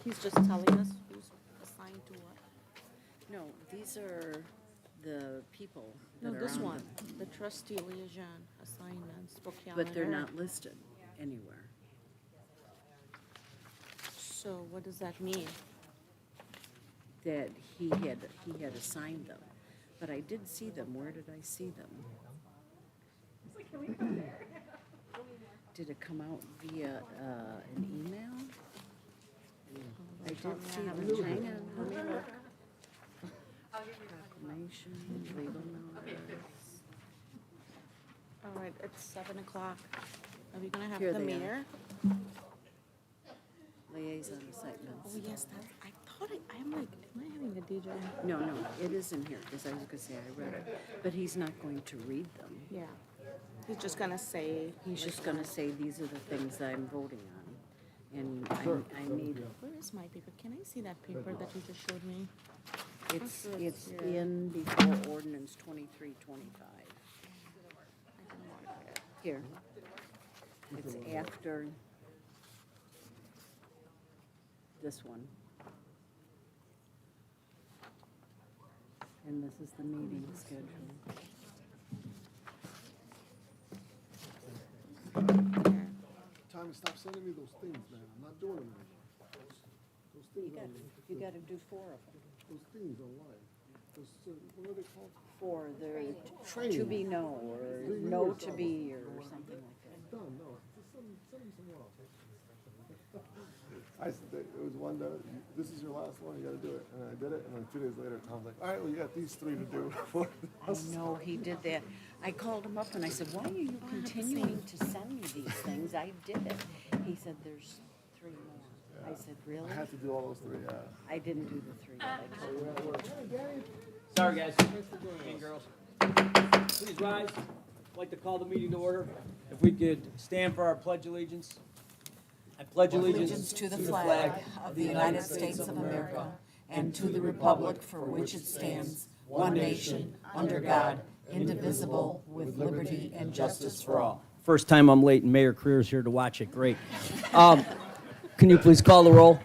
He's just telling us who's assigned to what. No, these are the people No, that are this on one, them, the trustee liaison assignments for but they're calendar. not listed anywhere. So what does that mean? That he had assigned them, but I did see them. Where did I see them? Did it come out via an email? I did see them. Hang on, let me look. Proclamation, legal notice. All right, it's 7 o'clock. Are we gonna have Here the they are. mayor? Liaison Oh, assignments. yes, I thought I'm like, am I having a DJ? No, it is in here, because I was gonna say I read it, but he's not going to read them. Yeah. He's just gonna say. He's just gonna say, these are the things I'm voting on. And I need, Where is my paper? Can I see that paper that you just showed me? it's sure it's here. in before ordinance 2325. I can mark it. Here. It's after this one. And this is the meeting schedule. There. Tommy, stop sending me those things, man. I'm not doing them anymore. Those things You gotta do 4 of them. those things online. Those, what are they called? For the to Training. be no, or no to be, or something like that. Done, no. Just send me somewhere else. I said, it was one that, this is your last one, you gotta do it. And I did it, and then 2 days later, Tom's like, all right, well, you got these 3 to do. I know, he did that. I called him up and I said, why are you continuing to send me these things? I did it. He said, there's 3 more. I said, really? I had to do all those 3, yeah. I didn't do the 3 yet. I told him. Sorry, guys. And girls. Please rise. I'd like to call the meeting to order. If we could stand for our pledge allegiance. I pledge allegiance To the flag of the United States of America and to the republic for which it stands, one nation, under God, indivisible, with liberty and justice for all. First time I'm late and Mayor Creer's here to watch it. Great. Can you please call the roll?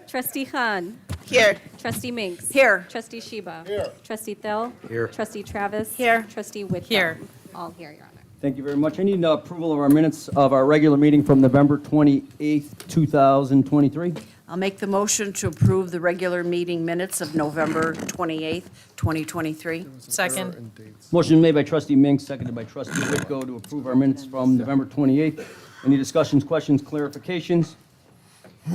Trustee Khan. Here. Trustee Minks. Here. Trustee Sheba. Here. Trustee Thill. Here. Trustee Travis. Here. Trustee Whitcomb. Here. All here, Your Honor. Thank you very much. I need approval of our minutes of our regular meeting from November 28th, 2023. I'll make the motion to approve the regular meeting minutes of November 28th, 2023. Second. And dates. Motion made by Trustee Minks, seconded by Trustee Whitko to approve our minutes from November 28th. Any discussions, questions, clarifications?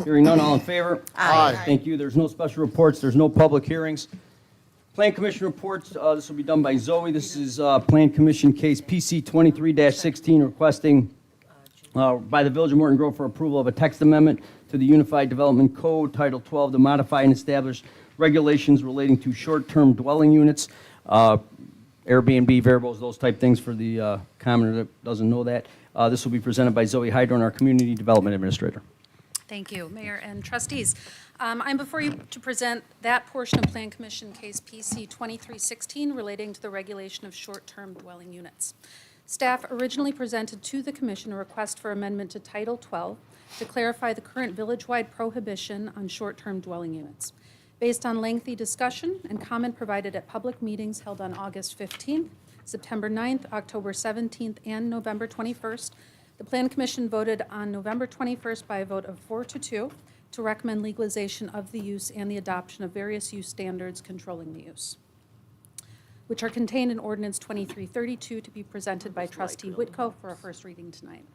Hearing none, all in favor? Aye. Thank you. There's no special reports. There's no public hearings. Plan Commission reports, this will be done by Zoe. This is Plan Commission case PC 23-16 requesting by the Village of Morton Grove for approval of a text amendment to the Unified Development Code, Title 12, to modify and establish regulations relating to short-term dwelling units, Airbnb, variables, those type things for the commoner that doesn't know that. This will be presented by Zoe Hydron, our Community Development Administrator. Thank you, Mayor and trustees. I'm before you to present that portion of Plan Commission Case PC 2316 relating to the regulation of short-term dwelling units. Staff originally presented to the Commission a request for amendment to Title 12 to clarify the current village-wide prohibition on short-term dwelling units. Based on lengthy discussion and comment provided at public meetings held on August 15th, September 9th, October 17th, and November 21st, the Plan Commission voted on November 21st by a vote of 4-2 to recommend legalization of the use and the adoption of various use standards controlling the use, which are contained in Ordinance 2332 to be presented by Trustee Whitko for a first reading tonight.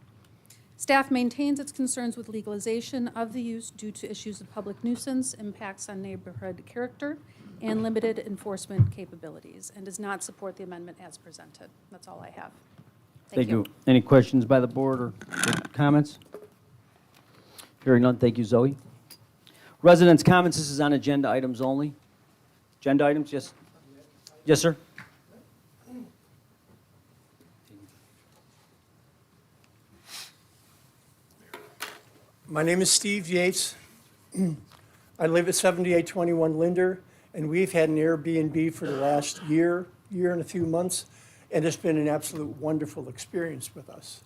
Staff maintains its concerns with legalization of the use due to issues of public nuisance, impacts on neighborhood character, and limited enforcement capabilities, and does not support the amendment as presented. That's all I have. Thank you. Any questions by the board or comments? Hearing none, thank you, Zoe. Residents' comments, this is on agenda items only. Agenda items, yes? Yes, sir? My name is Steve Yates. I live at 7821 Linder, and we've had an Airbnb for the last year and a few months, and it's been an absolute wonderful experience with us.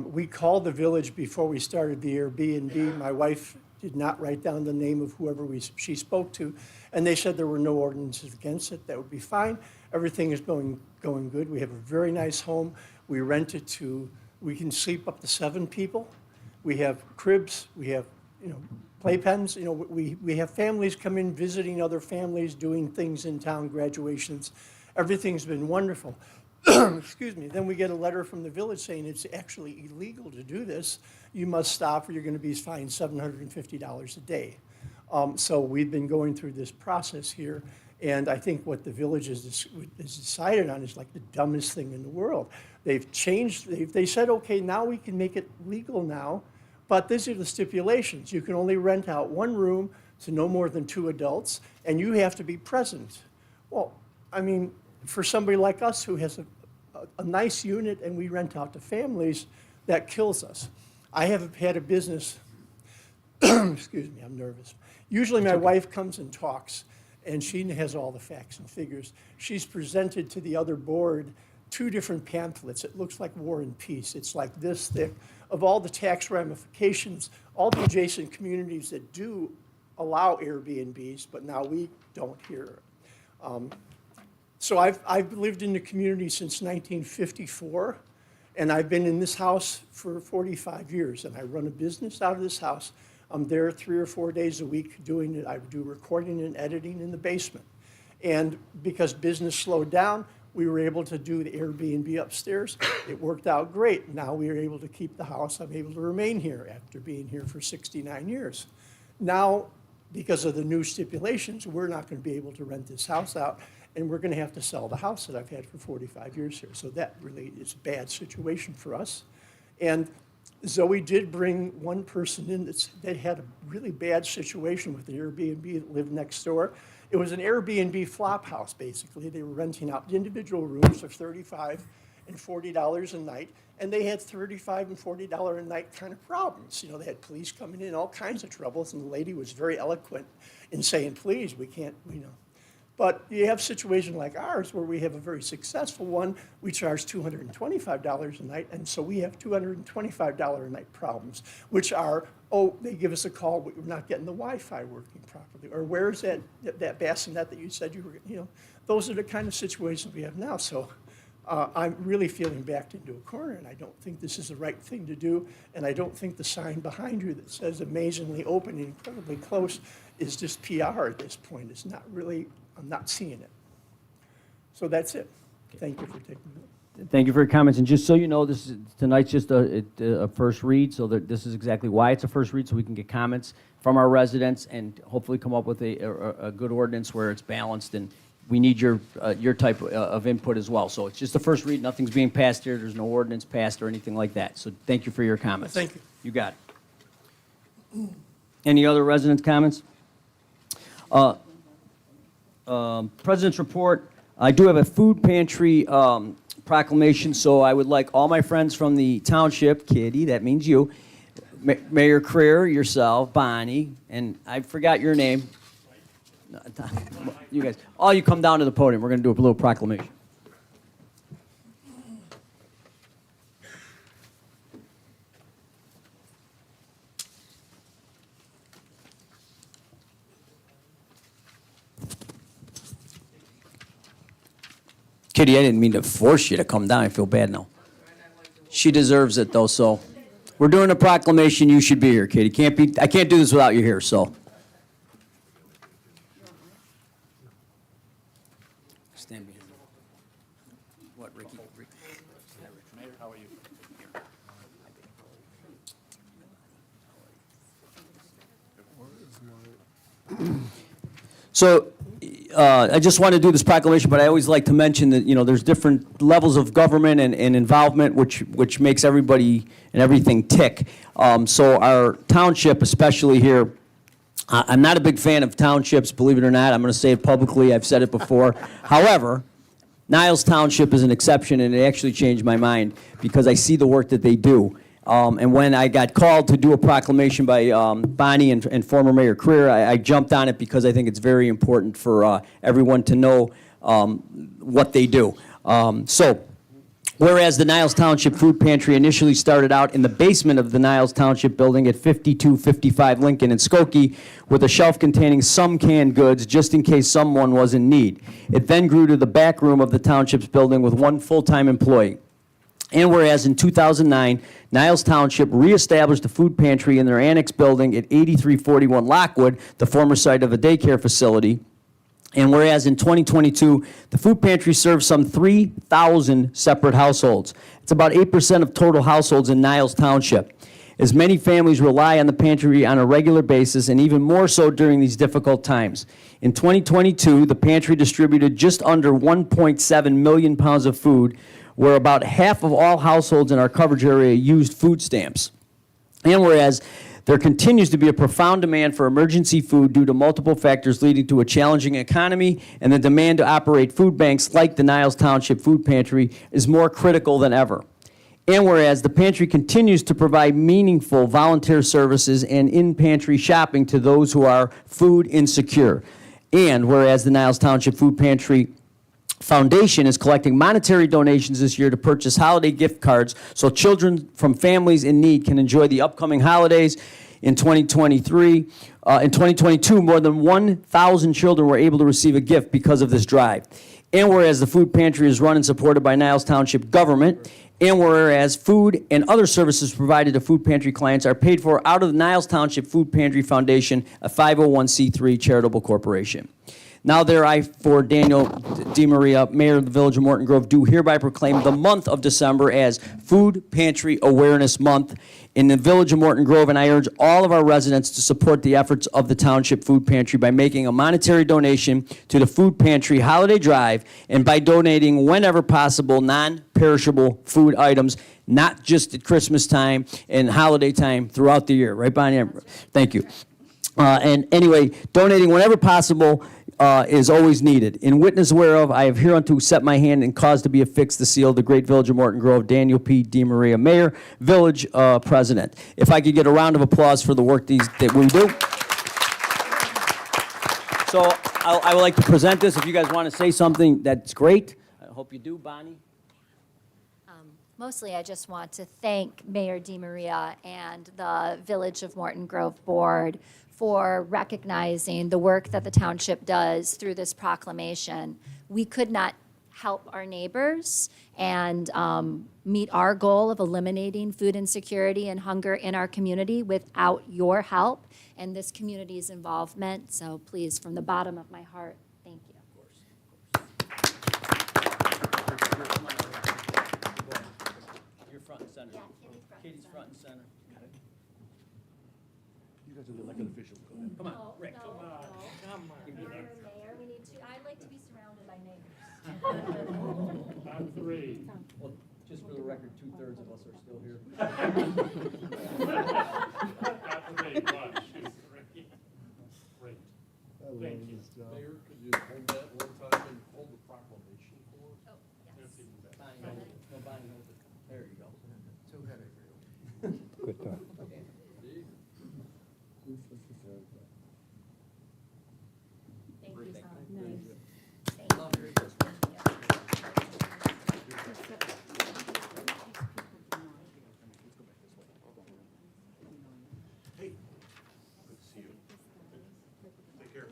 We called the village before we started the Airbnb. My wife did not write down the name of whoever she spoke to, and they said there were no ordinances against it. That would be fine. Everything is going good. We have a very nice home. We rent it to, we can sleep up to 7 people. We have cribs. We have, playpens. We have families come in, visiting other families, doing things in town, graduations. Everything's been wonderful. Excuse me. Then we get a letter from the village saying it's actually illegal to do this. You must stop or you're going to be fined $750 a day. So we've been going through this process here, and I think what the village has decided on is like the dumbest thing in the world. They've changed, they said, okay, now we can make it legal now, but these are the stipulations. You can only rent out 1 room to no more than 2 adults, and you have to be present. Well, I mean, for somebody like us who has a nice unit and we rent out to families, that kills us. I have had a business, excuse me, I'm nervous. Usually my wife comes and talks, and she has all the facts and figures. She's presented to the other board 2 different pamphlets. It looks like War and Peace. It's like this thick, of all the tax ramifications, all the adjacent communities that do allow Airbnbs, but now we don't here. So I've lived in the community since 1954, and I've been in this house for 45 years, and I run a business out of this house. I'm there 3 or 4 days a week doing it. I do recording and editing in the basement. And because business slowed down, we were able to do the Airbnb upstairs. It worked out great. Now we are able to keep the house. I'm able to remain here after being here for 69 years. Now, because of the new stipulations, we're not going to be able to rent this house out, and we're going to have to sell the house that I've had for 45 years here. So that really is a bad situation for us. And Zoe did bring one person in that had a really bad situation with the Airbnb that lived next door. It was an Airbnb flop house, basically. They were renting out individual rooms for $35 and $40 a night, and they had $35 and $40 a night kind of problems. They had police coming in, all kinds of troubles, and the lady was very eloquent in saying, please, we can't, But you have situations like ours where we have a very successful one. We charge $225 a night, and so we have $225 a night problems, which are, they give us a call, we're not getting the Wi-Fi working properly, or where's that bassinet that you said you were, those are the kind of situations we have now. So I'm really feeling backed into a corner, and I don't think this is the right thing to do, and I don't think the sign behind you that says amazingly open and incredibly close is just PR at this point. It's not really, I'm not seeing it. So that's it. Thank you for taking it. Thank you for your comments, and just so you know, tonight's just a first read, so that this is exactly why it's a first read, so we can get comments from our residents and hopefully come up with a good ordinance where it's balanced, and we need your type of input as well. So it's just a first read, nothing's being passed here, there's no ordinance passed or anything like that. So thank you for your comments. Thank you. You got it. Any other residents' comments? President's report. I do have a food pantry proclamation, so I would like all my friends from the township, Kitty, that means you, Mayor Creer, yourself, Bonnie, and I forgot your name. You guys, all you come down to the podium. We're going to do a little proclamation. Kitty, I didn't mean to force you to come down. I feel bad now. She deserves it, though, so we're doing a proclamation. You should be here, Kitty. I can't do this without you here, so. Stand behind me. What, Ricky? Mayor, how are you? So, I just want to do this proclamation, but I always like to mention that, there's different levels of government and involvement, which makes everybody and everything tick. So our township, especially here, I'm not a big fan of townships, believe it or not. I'm going to say it publicly. I've said it before. However, Niles Township is an exception, and it actually changed my mind because I see the work that they do. And when I got called to do a proclamation by Bonnie and former Mayor Creer, I jumped on it because I think it's very important for everyone to know what they do. So Whereas the Niles Township Food Pantry initially started out in the basement of the Niles Township building at 5255 Lincoln in Skokie with a shelf containing some canned goods just in case someone was in need. It then grew to the back room of the township's building with one full-time employee. And whereas in 2009, Niles Township reestablished the food pantry in their annex building at 8341 Lockwood, the former site of a daycare facility. And whereas in 2022, the food pantry serves some 3,000 separate households. It's about 8% of total households in Niles Township. As many families rely on the pantry on a regular basis, and even more so during these difficult times. In 2022, the pantry distributed just under 1.7 million pounds of food, where about half of all households in our coverage area used food stamps. And whereas there continues to be a profound demand for emergency food due to multiple factors leading to a challenging economy, and the demand to operate food banks like the Niles Township Food Pantry is more critical than ever. And whereas the pantry continues to provide meaningful volunteer services and in-pantry shopping to those who are food insecure. And whereas the Niles Township Food Pantry Foundation is collecting monetary donations this year to purchase holiday gift cards so children from families in need can enjoy the upcoming holidays. In 2022, more than 1,000 children were able to receive a gift because of this drive. And whereas the food pantry is run and supported by Niles Township government, and whereas food and other services provided to food pantry clients are paid for out of the Niles Township Food Pantry Foundation, a 501c3 charitable corporation. Now there I, for Daniel DeMaria, Mayor of the Village of Morton Grove, do hereby proclaim the month of December as Food Pantry Awareness Month in the Village of Morton Grove, and I urge all of our residents to support the efforts of the Township Food Pantry by making a monetary donation to the Food Pantry Holiday Drive, and by donating whenever possible non-perishable food items, not just at Christmas time and holiday time throughout the year. Right, Bonnie? Thank you. And anyway, donating whenever possible is always needed. In witness whereof, I have hereunto set my hand and caused to be affixed the seal of the great Village of Morton Grove, Daniel P. DeMaria, Mayor, Village President. If I could get a round of applause for the work that we do. So I would like to present this. If you guys want to say something, that's great. I hope you do, Bonnie. Mostly, I just want to thank Mayor DeMaria and the Village of Morton Grove Board for recognizing the work that the township does through this proclamation. We could not help our neighbors and meet our goal of eliminating food insecurity and hunger in our community without your help and this community's involvement. So please, from the bottom of my heart, thank you. You're front and center. Yeah, Kitty's front and Katie's center. front and center. You guys are the elected officials. Go ahead. Come on, No, Rick. no, no. Mayor, we need to, I'd like to be surrounded by neighbors. On three. Well, just for the record, 2/3 of us are still here. Not three, one, two, three. Great. I love Thank you. this job. Mayor, could you hold that one time and hold the proclamation for us? Oh, That's even better. Bonnie, hold it. No, Bonnie, hold it. There you go. Good time. Thank you, Tom. Good to see you. Take care.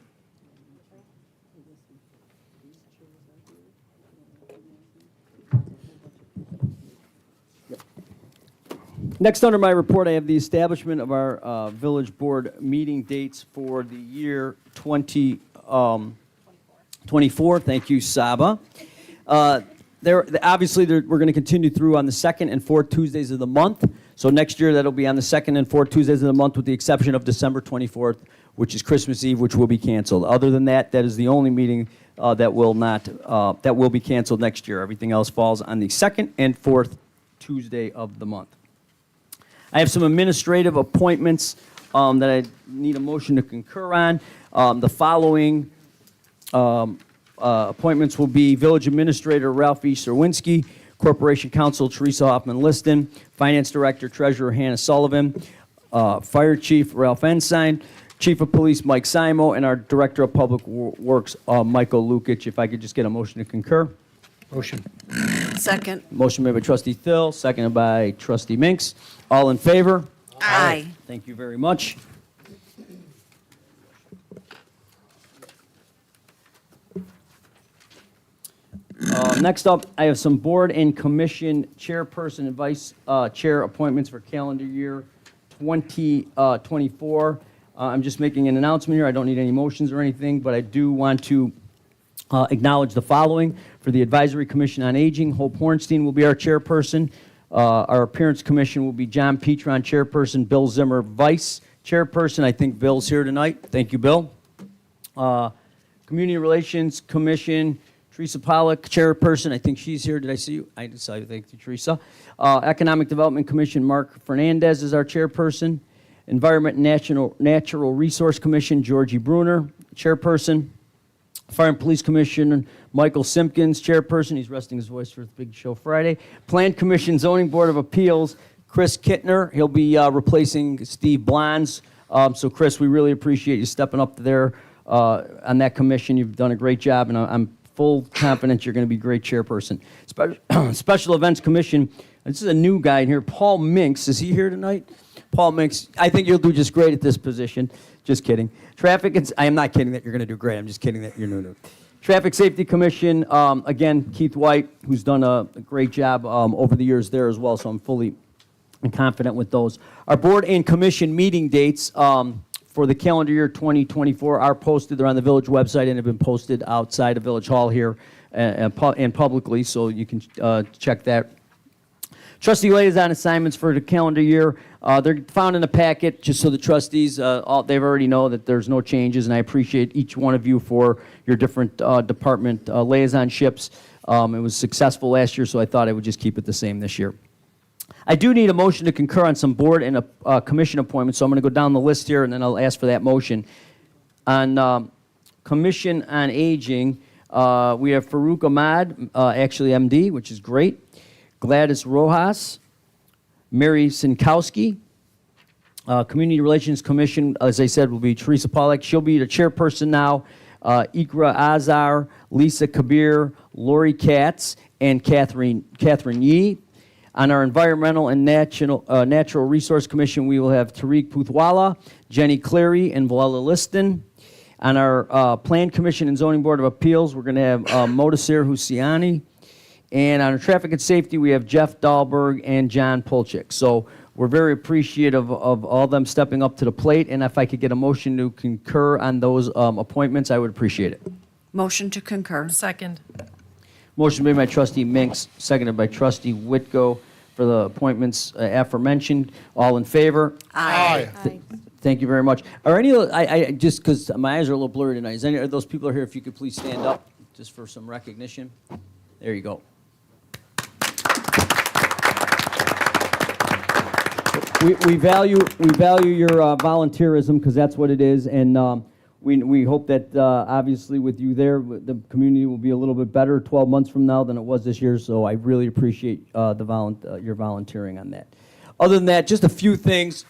Next under my report, I have the establishment of our village board meeting dates for the year 2024. Thank you, Saba. Obviously, we're going to continue through on the second and fourth Tuesdays of the month. So next year, that'll be on the second and fourth Tuesdays of the month, with the exception of December 24th, which is Christmas Eve, which will be canceled. Other than that, that is the only meeting that will be canceled next year. Everything else falls on the second and fourth Tuesday of the month. I have some administrative appointments that I need a motion to concur on. The following appointments will be Village Administrator Ralph E. Serwinski, Corporation Counsel Teresa Hoffman-Liston, Finance Director Treasurer Hannah Sullivan, Fire Chief Ralph Ensign, Chief of Police Mike Simo, and our Director of Public Works Michael Lukic. If I could just get a motion to concur. Motion. Second. Motion made by trustee Thill, seconded by trustee Minks. All in favor? Aye. Thank you very much. Next up, I have some board and commission chairperson and vice chair appointments for calendar year 2024. I'm just making an announcement here. I don't need any motions or anything, but I do want to acknowledge the following. For the Advisory Commission on Aging, Hope Hornstein will be our chairperson. Our Appearance Commission will be John Petron, chairperson, Bill Zimmer, vice chairperson. I think Bill's here tonight. Thank you, Bill. Community Relations Commission, Teresa Pollock, chairperson. I think she's here. Did I see you? I decided. Thank you, Teresa. Economic Development Commission, Mark Fernandez is our chairperson. Environment and Natural Resource Commission, Georgie Bruner, chairperson. Fire and Police Commission, Michael Simpkins, chairperson. He's resting his voice for the big show Friday. Plan Commission, Zoning Board of Appeals, Chris Kittner. He'll be replacing Steve Blondes. So, Chris, we really appreciate you stepping up there on that commission. You've done a great job, and I'm full confidence you're going to be a great chairperson. Special Events Commission, this is a new guy in here, Paul Minks. Is he here tonight? Paul Minks, I think you'll do just great at this position. Just kidding. I am not kidding that you're going to do great. I'm just kidding that you're new. Traffic Safety Commission, again, Keith White, who's done a great job over the years there as well, so I'm fully confident with those. Our board and commission meeting dates for the calendar year 2024 are posted. They're on the village website and have been posted outside of Village Hall here and publicly, so you can check that. Trustee liaison assignments for the calendar year, they're found in the packet, just so the trustees, they've already know that there's no changes, and I appreciate each one of you for your different department liaisonships. It was successful last year, so I thought I would just keep it the same this year. I do need a motion to concur on some board and commission appointments, so I'm going to go down the list here, and then I'll ask for that motion. On Commission on Aging, we have Farouk Ahmad, actually MD, which is great. Gladys Rojas, Mary Sinkowski. Community Relations Commission, as I said, will be Teresa Pollack. She'll be the chairperson now. Ikra Azar, Lisa Kabir, Lori Katz, and Catherine Yee. On our Environmental and Natural Resource Commission, we will have Tariq Puthwala, Jenny Cleary, and Valella Liston. On our Plan Commission and Zoning Board of Appeals, we're going to have Modasir Husiani. And on our Traffic and Safety, we have Jeff Dahlberg and John Polchik. So we're very appreciative of all them stepping up to the plate. And if I could get a motion to concur on those appointments, I would appreciate it. Motion to concur. Second. Motion made by trustee Minks, seconded by trustee Whitko for the appointments aforementioned. All in favor? Aye. Thank you very much. Are any of I just because my eyes are a little blurry tonight, is any of those people are here, if you could please stand up just for some recognition? There you go. We value your volunteerism, because that's what it is, and we hope that obviously with you there, the community will be a little bit better 12 months from now than it was this year. So I really appreciate your volunteering on that. Other than that, just a few things.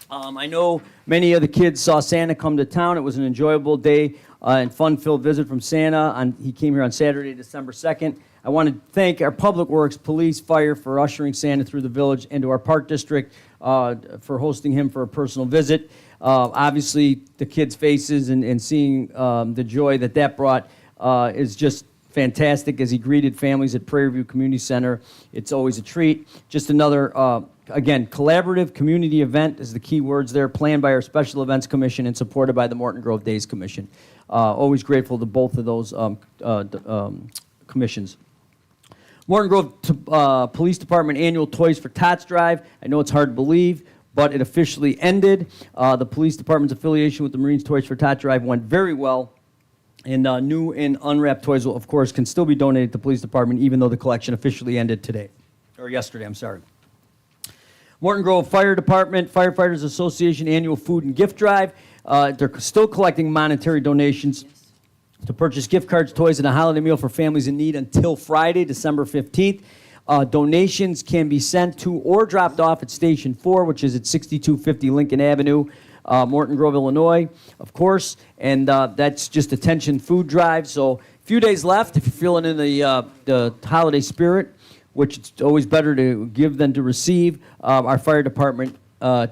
I know many of the kids saw Santa come to town. It was an enjoyable day and fun-filled visit from Santa. He came here on Saturday, December 2nd. I want to thank our Public Works, Police, Fire for ushering Santa through the village, and to our Park District for hosting him for a personal visit. Obviously, the kids' faces and seeing the joy that brought is just fantastic as he greeted families at Prairie View Community Center. It's always a treat. Just another, again, collaborative community event is the key words there, planned by our Special Events Commission and supported by the Morton Grove Days Commission. Always grateful to both of those commissions. Morton Grove Police Department annual Toys for Tots drive. I know it's hard to believe, but it officially ended. The police department's affiliation with the Marines Toys for Tots drive went very well. And new and unwrapped toys, of course, can still be donated to the police department, even though the collection officially ended today, or yesterday, I'm sorry. Morton Grove Fire Department, Firefighters Association annual food and gift drive. They're still collecting monetary donations to purchase gift cards, toys, and a holiday meal for families in need until Friday, December 15th. Donations can be sent to or dropped off at Station 4, which is at 6250 Lincoln Avenue, Morton Grove, Illinois, of course. And that's just attention food drive. So a few days left if you're feeling in the holiday spirit. which it's always better to give than to receive. Our fire department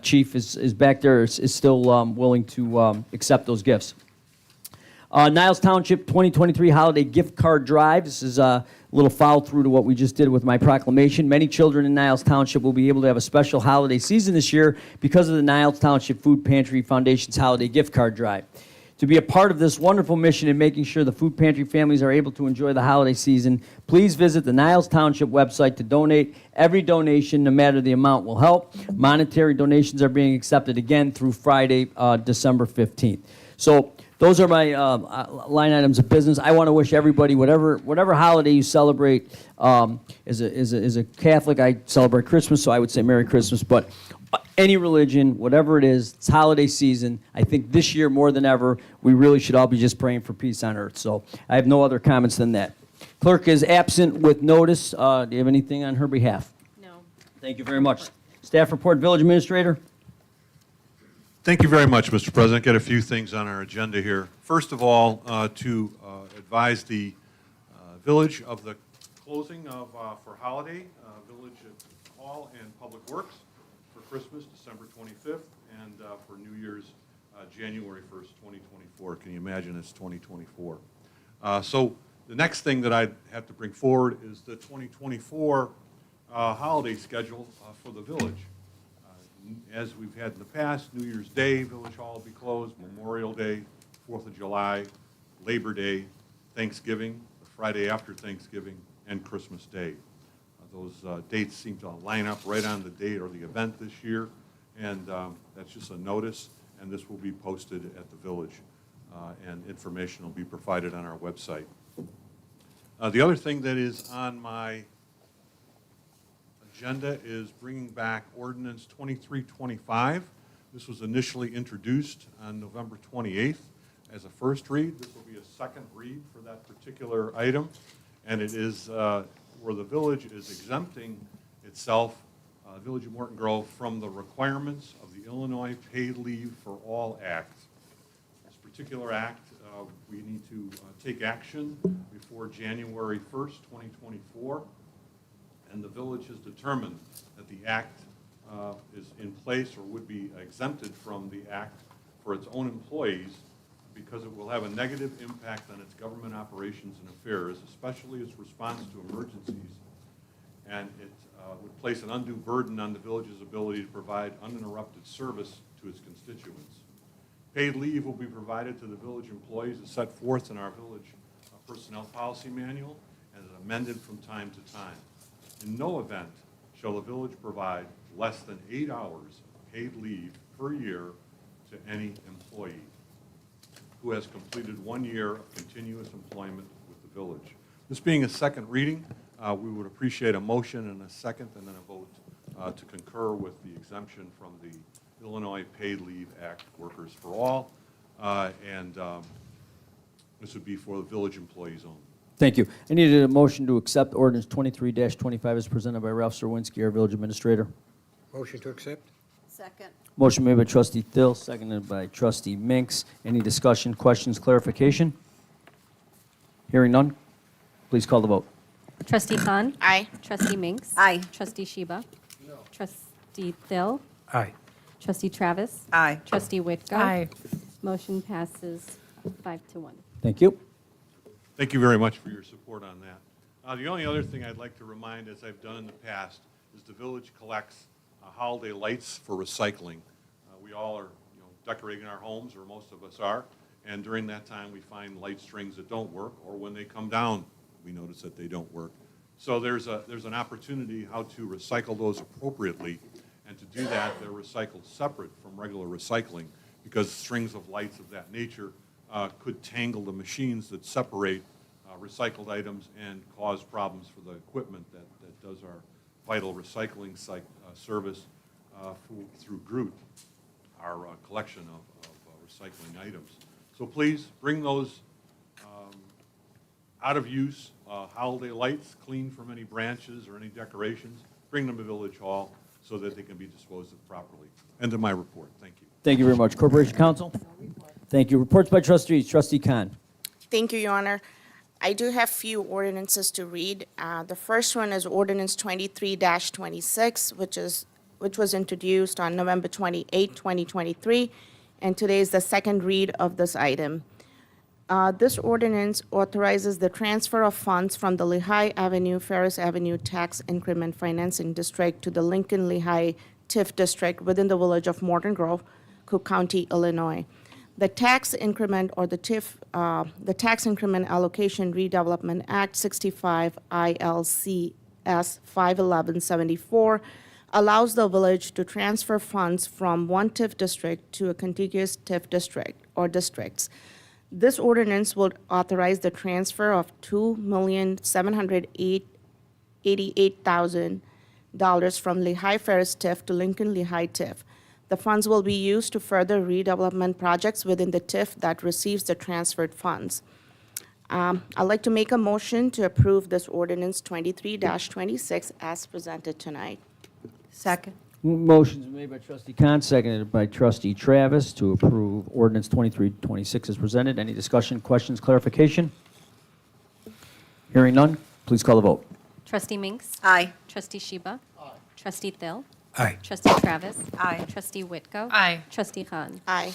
chief is back there, is still willing to accept those gifts. Niles Township 2023 Holiday Gift Card Drive. This is a little follow through to what we just did with my proclamation. Many children in Niles Township will be able to have a special holiday season this year because of the Niles Township Food Pantry Foundation's Holiday Gift Card Drive. To be a part of this wonderful mission in making sure the food pantry families are able to enjoy the holiday season, please visit the Niles Township website to donate. Every donation, no matter the amount, will help. Monetary donations are being accepted again through Friday, December 15th. So those are my line items of business. I want to wish everybody, whatever holiday you celebrate. As a Catholic, I celebrate Christmas, so I would say Merry Christmas. But any religion, whatever it is, it's holiday season. I think this year more than ever, we really should all be just praying for peace on earth. So I have no other comments than that. Clerk is absent with notice. Do you have anything on her behalf? No. Thank you very much. Staff report, Village Administrator. Thank you very much, Mr. President. Got a few things on our agenda here. First of all, to advise the village of the closing of, for holiday, Village Hall and Public Works for Christmas, December 25th, and for New Year's, January 1st, 2024. Can you imagine it's 2024? So the next thing that I have to bring forward is the 2024 holiday schedule for the village. As we've had in the past, New Year's Day, Village Hall will be closed, Memorial Day, 4th of July, Labor Day, Thanksgiving, the Friday after Thanksgiving, and Christmas Day. Those dates seem to line up right on the date or the event this year, and that's just a notice, and this will be posted at the village, and information will be provided on our website. The other thing that is on my agenda is bringing back Ordinance 2325. This was initially introduced on November 28th as a first read. This will be a second read for that particular item, and it is where the village is exempting itself, Village of Morton Grove, from the requirements of the Illinois Paid Leave for All Act. This particular act, we need to take action before January 1st, 2024. And the village has determined that the act is in place or would be exempted from the act for its own employees because it will have a negative impact on its government operations and affairs, especially its response to emergencies. And it would place an undue burden on the village's ability to provide uninterrupted service to its constituents. Paid leave will be provided to the village employees as set forth in our village personnel policy manual and is amended from time to time. In no event shall the village provide less than 8 hours of paid leave per year to any employee who has completed 1 year of continuous employment with the village. This being a second reading, we would appreciate a motion and a second and then a vote to concur with the exemption from the Illinois Paid Leave Act Workers for All. This would be for the village employees only. Thank you. I needed a motion to accept ordinance 23-25 as presented by Ralph Serwinski, our village administrator. Motion to accept? Second. Motion made by trustee Thill, seconded by trustee Minks. Any discussion, questions, clarification? Hearing none, please call the vote. Trustee Khan. Aye. Trustee Minks. Aye. Trustee Sheba. Trustee Thill. Aye. Trustee Travis. Aye. Trustee Whitko. Aye. Motion passes 5-1. Thank you. Thank you very much for your support on that. The only other thing I'd like to remind, as I've done in the past, is the village collects holiday lights for recycling. We all are, decorating our homes, or most of us are, and during that time we find light strings that don't work, or when they come down, we notice that they don't work. So there's an opportunity how to recycle those appropriately, and to do that, they're recycled separate from regular recycling, because strings of lights of that nature could tangle the machines that separate recycled items and cause problems for the equipment that does our vital recycling service through GROOT, our collection of recycling items. So please bring those out of use holiday lights, clean from any branches or any decorations, bring them to Village Hall so that they can be disposed of properly. End of my report. Thank you. Thank you very much. Corporation Counsel? Thank you. Reports by trustees. Trustee Khan. Thank you, Your Honor. I do have few ordinances to read. The first one is ordinance 23-26, which was introduced on November 28, 2023, and today is the second read of this item. This ordinance authorizes the transfer of funds from the Lehigh Avenue, Ferris Avenue Tax Increment Financing District to the Lincoln-Lehigh TIF District within the village of Morton Grove, Cook County, Illinois. The tax increment or the TIF, the Tax Increment Allocation Redevelopment Act 65 ILCS 51174 allows the village to transfer funds from one TIF district to a contiguous TIF district or districts. This ordinance will authorize the transfer of $2,788,000 from Lehigh Ferris TIF to Lincoln Lehigh TIF. The funds will be used to further redevelopment projects within the TIF that receives the transferred funds. I'd like to make a motion to approve this ordinance 23-26 as presented tonight. Second. Motion's made by trustee Khan, seconded by trustee Travis to approve ordinance 2326 as presented. Any discussion, questions, clarification? Hearing none, please call the vote. Trustee Minks? Aye. Trustee Sheba? Trustee Thill? Aye. Trustee Travis? Aye. Trustee Whitko? Aye. Trustee Khan? Aye.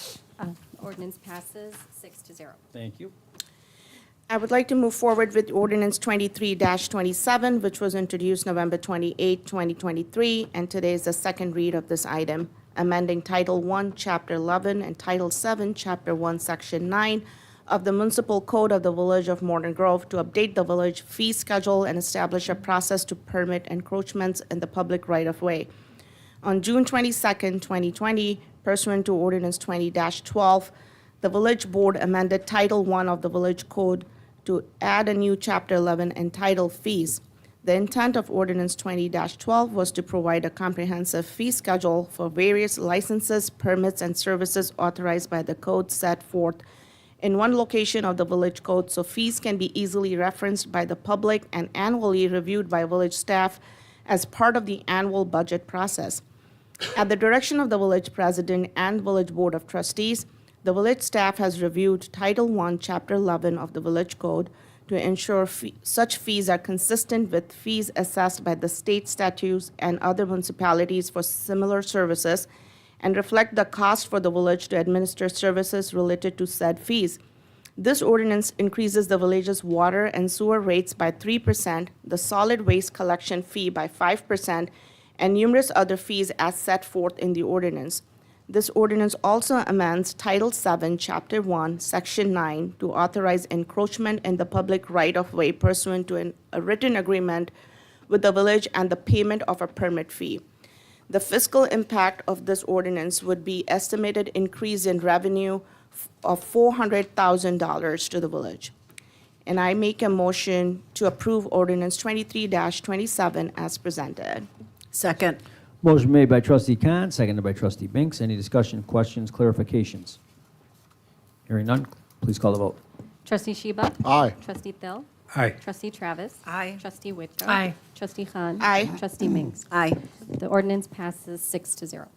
Ordinance passes 6-0. Thank you. I would like to move forward with ordinance 23-27, which was introduced November 28, 2023, and today is the second read of this item, amending Title I, Chapter 11, and Title VII, Chapter 1, Section 9 of the Municipal Code of the Village of Morton Grove to update the village fee schedule and establish a process to permit encroachments in the public right-of-way. On June 22, 2020, pursuant to ordinance 20-12, the village board amended Title I of the Village Code to add a new Chapter 11 entitled Fees. The intent of Ordinance 20-12 was to provide a comprehensive fee schedule for various licenses, permits, and services authorized by the code set forth in one location of the village code, so fees can be easily referenced by the public and annually reviewed by village staff as part of the annual budget process. At the direction of the village president and village board of trustees, the village staff has reviewed Title I, Chapter 11 of the Village Code to ensure such fees are consistent with fees assessed by the state statutes and other municipalities for similar services and reflect the cost for the village to administer services related to said fees. This ordinance increases the village's water and sewer rates by 3%, the solid waste collection fee by 5%, and numerous other fees as set forth in the ordinance. This ordinance also amends Title VII, Chapter 1, Section 9 to authorize encroachment in the public right-of-way pursuant to a written agreement with the village and the payment of a permit fee. The fiscal impact of this ordinance would be estimated increase in revenue of $400,000 to the village. And I make a motion to approve ordinance 23-27 as presented. Second. Motion made by trustee Khan, seconded by trustee Binks. Any discussion, questions, clarifications? Hearing none, please call the vote. Trustee Sheba? Aye. Trustee Thill? Aye. Trustee Travis? Aye. Trustee Whitko? Aye. Trustee Khan? Aye. Trustee Minks? Aye. The ordinance passes 6-0.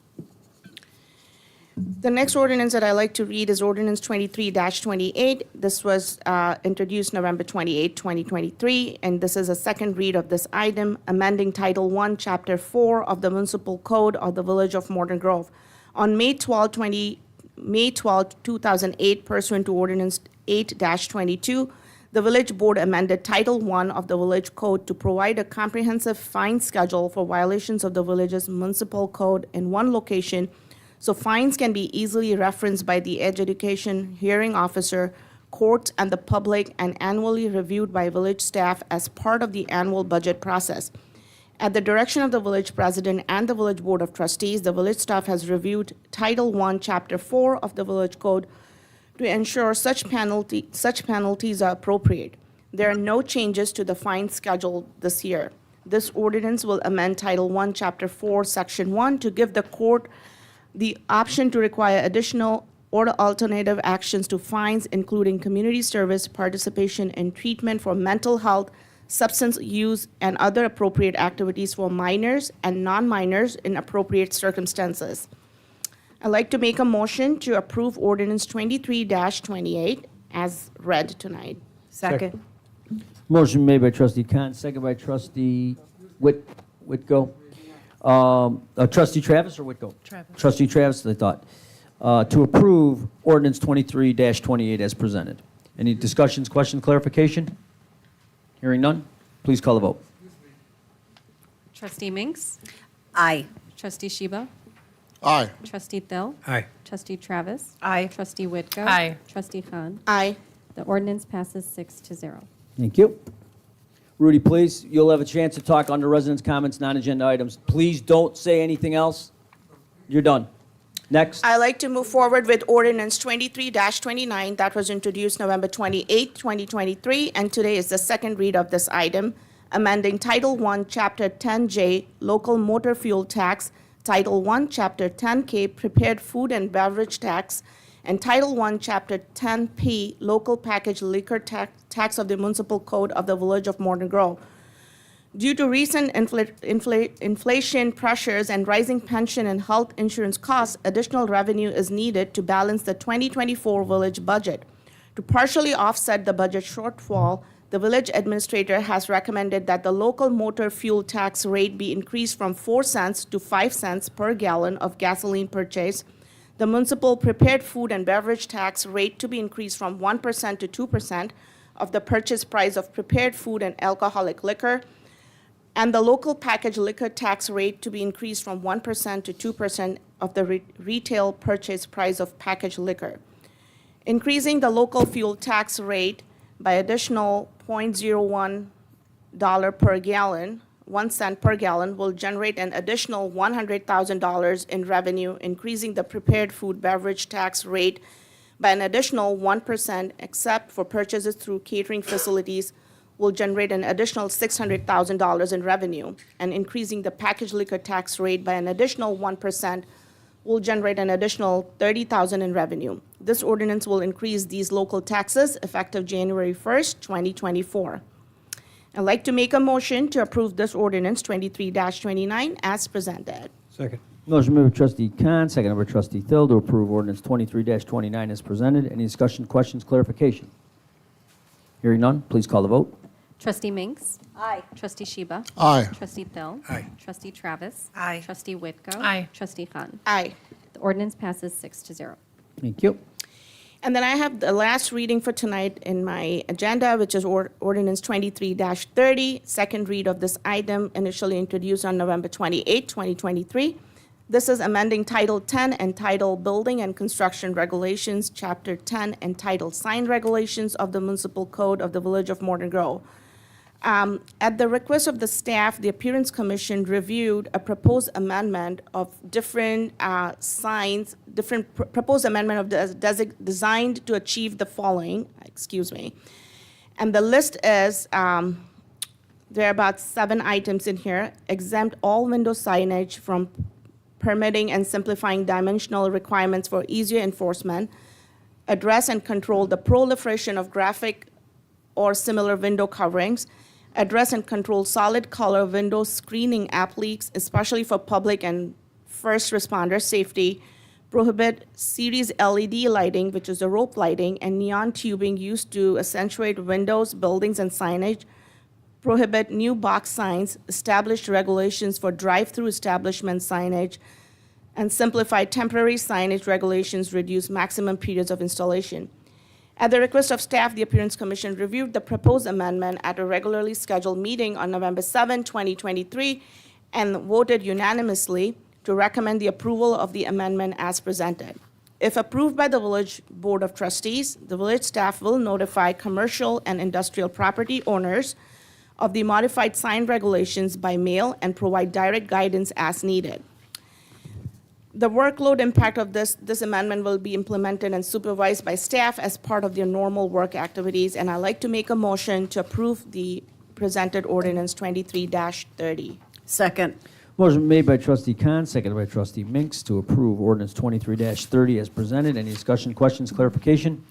The next ordinance that I'd like to read is ordinance 23-28. This was introduced November 28, 2023, and this is a second read of this item, amending Title I, Chapter 4 of the Municipal Code of the Village of Morton Grove. On May 12, 2008, pursuant to ordinance 8-22, the village board amended Title I of the Village Code to provide a comprehensive fine schedule for violations of the village's municipal code in one location, so fines can be easily referenced by the education hearing officer, courts, and the public, and annually reviewed by village staff as part of the annual budget process. At the direction of the village president and the village board of trustees, the village staff has reviewed Title I, Chapter 4 of the Village Code to ensure such penalties are appropriate. There are no changes to the fine schedule this year. This ordinance will amend Title I, Chapter 4, Section 1 to give the court the option to require additional or alternative actions to fines, including community service, participation in treatment for mental health, substance use, and other appropriate activities for minors and non-minors in appropriate circumstances. I'd like to make a motion to approve ordinance 23-28 as read tonight. Second. Motion made by trustee Khan, second by trustee Whitco. Trustee Travis or Whitco? Travis. Trustee Travis, I thought. To approve ordinance 23-28 as presented. Any discussions, questions, clarification? Hearing none, please call the vote. Trustee Minks? Aye. Trustee Sheba? Aye. Trustee Thill? Aye. Trustee Travis? Aye. Trustee Whitco? Aye. Trustee Khan? Aye. The ordinance passes 6-0. Thank you. Rudy, please, you'll have a chance to talk under residents' comments, non-agenda items. Please don't say anything else. You're done. Next. I'd like to move forward with ordinance 23-29 that was introduced November 28, 2023, and today is the second read of this item, amending Title I, Chapter 10J, Local Motor Fuel Tax, Title I, Chapter 10K, Prepared Food and Beverage Tax, and Title I, Chapter 10P, Local Packaged Liquor Tax of the Municipal Code of the Village of Morton Grove. Due to recent inflation pressures and rising pension and health insurance costs, additional revenue is needed to balance the 2024 village budget. To partially offset the budget shortfall, the village administrator has recommended that the local motor fuel tax rate be increased from 4 cents to 5 cents per gallon of gasoline purchase, the municipal prepared food and beverage tax rate to be increased from 1% to 2% of the purchase price of prepared food and alcoholic liquor, and the local packaged liquor tax rate to be increased from 1% to 2% of the retail purchase price of packaged liquor. Increasing the local fuel tax rate by additional $0.01 per gallon, 1 cent per gallon, will generate an additional $100,000 in revenue, increasing the prepared food beverage tax rate by an additional 1%, except for purchases through catering facilities, will generate an additional $600,000 in revenue, and increasing the packaged liquor tax rate by an additional 1% will generate an additional $30,000 in revenue. This ordinance will increase these local taxes effective January 1st, 2024. I'd like to make a motion to approve this ordinance 23-29 as presented. Second. Motion made by trustee Khan, seconded by trustee Thill to approve ordinance 23-29 as presented. Any discussion, questions, clarification? Hearing none, please call the vote. Trustee Minks? Aye. Trustee Sheba? Aye. Trustee Thill? Aye. Trustee Travis? Aye. Trustee Whitco? Aye. Trustee Khan? Aye. The ordinance passes 6-0. Thank you. And then I have the last reading for tonight in my agenda, which is ordinance 23-30, second read of this item, initially introduced on November 28, 2023. This is amending Title 10 entitled Building and Construction Regulations, Chapter 10 entitled Sign Regulations of the Municipal Code of the Village of Morton Grove. At the request of the staff, the Appearance Commission reviewed a proposed amendment of different signs, proposed amendment of designed to achieve the following, And the list is, there are about 7 items in here. Exempt all window signage from permitting and simplifying dimensional requirements for easier enforcement. Address and control the proliferation of graphic or similar window coverings. Address and control solid color window screening appliques, especially for public and first responder safety. Prohibit series LED lighting, which is the rope lighting, and neon tubing used to accentuate windows, buildings, and signage. Prohibit new box signs, establish regulations for drive-through establishment signage, and simplify temporary signage regulations, reduce maximum periods of installation. At the request of staff, the Appearance Commission reviewed the proposed amendment at a regularly scheduled meeting on November 7, 2023, and voted unanimously to recommend the approval of the amendment as presented. If approved by the Village Board of Trustees, the village staff will notify commercial and industrial property owners of the modified sign regulations by mail and provide direct guidance as needed. The workload impact of this amendment will be implemented and supervised by staff as part of their normal work activities, and I'd like to make a motion to approve the presented ordinance 23-30. Second. Motion made by trustee Khan, seconded by trustee Minks to approve ordinance 23-30 as presented. Any discussion, questions, clarification?